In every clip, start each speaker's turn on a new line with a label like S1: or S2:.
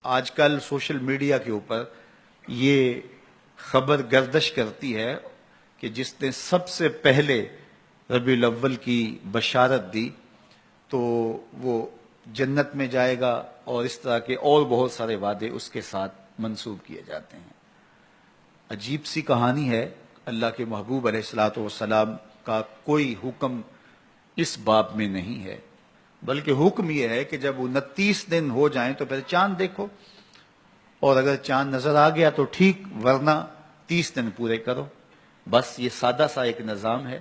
S1: آج کل social media کے اوپر یہ خبر گردش کرتی ہے کہ جس نے سب سے پہلے ربیع الاول کی بشارت دی تو وہ جنت میں جائے گا، اور اس طرح کے اور بہت سارے وعدے اس کے ساتھ منسوب کیے جاتے ہیں۔ عجیب سی کہانی ہے۔ اللہ کے محبوب علیہ الصلوۃ والسلام کا کوئی حکم اس باب میں نہیں ہے، بلکہ حکم یہ ہے کہ جب 29 دن ہو جائیں تو پھر چاند دیکھو، اور اگر چاند نظر آ گیا تو ٹھیک، ورنہ 30 دن پورے کرو۔ بس یہ سادہ سا ایک نظام ہے۔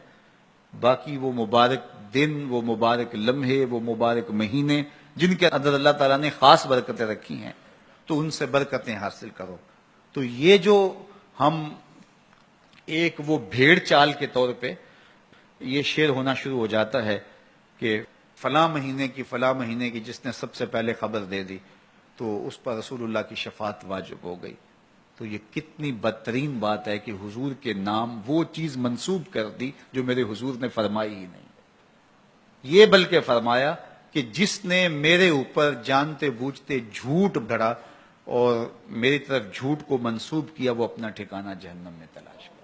S1: باقی وہ مبارک دن، وہ مبارک لمحے، وہ مبارک مہینے جن کے اندر اللہ تعالیٰ نے خاص برکتیں رکھی ہیں، تو ان سے برکتیں حاصل کرو۔ تو یہ جو ہم ایک وہ بھیڑ چال کے طور پہ یہ شعر ہونا شروع ہو جاتا ہے کہ فلاں مہینے کی جس نے سب سے پہلے خبر دے دی تو اس پر رسول اللہ کی شفاعت واجب ہو گئی۔ تو یہ کتنی بدترین بات ہے کہ حضور کے نام وہ چیز منسوب کر دی جو میرے حضور نے فرمائی ہی نہیں۔ یہ بلکہ فرمایا کہ جس نے میرے اوپر جانتے بوجھتے جھوٹ گھڑا اور میری طرف جھوٹ کو منسوب کیا، وہ اپنا ٹھکانہ جہنم میں تلاش کرے۔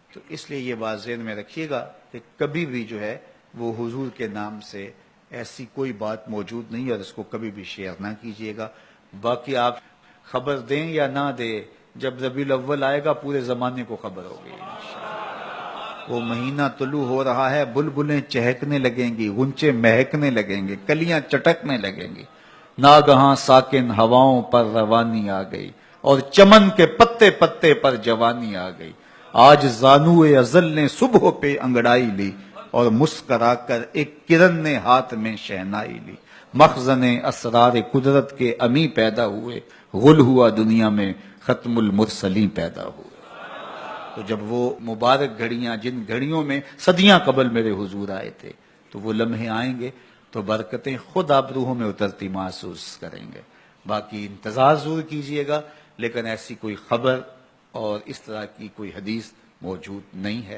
S1: تو اس لیے یہ بات ذہن میں رکھیے گا کہ کبھی بھی جو ہے وہ حضور کے نام سے ایسی کوئی بات موجود نہیں، اور اس کو کبھی بھی شیئر نہ کیجیے گا۔ باقی آپ خبر دیں یا نہ دیں، جب ربیع الاول آئے گا پورے زمانے کو خبر ہوگی۔ وہ مہینہ طلوع ہو رہا ہے، بلبلیں چہکنے لگیں گی، غنچے مہکنے لگیں گے، کلیاں چٹکنے لگیں گی، ناگہاں ساکن ہواؤں پر روانی آ گئی، اور چمن کے پتے پتے پر جوانی آ گئی۔ آج زانوئے ازل نے صبح پہ انگڑائی لی، اور مسکرا کر ایک کرن نے ہاتھ میں شہنائی لی۔ مخزن اسرار قدرت کے امی پیدا ہوئے، غل ہوا دنیا میں ختم المرسلین پیدا ہوئے۔ تو جب وہ مبارک گھڑیاں، جن گھڑیوں میں صدیاں قبل میرے حضور آئے تھے، تو وہ لمحے آئیں گے تو برکتیں خود آپ روحوں میں اترتی محسوس کریں گے۔ باقی انتظار ضرور کیجئے گا، لیکن ایسی کوئی خبر اور اس طرح کی کوئی حدیث موجود نہیں ہے۔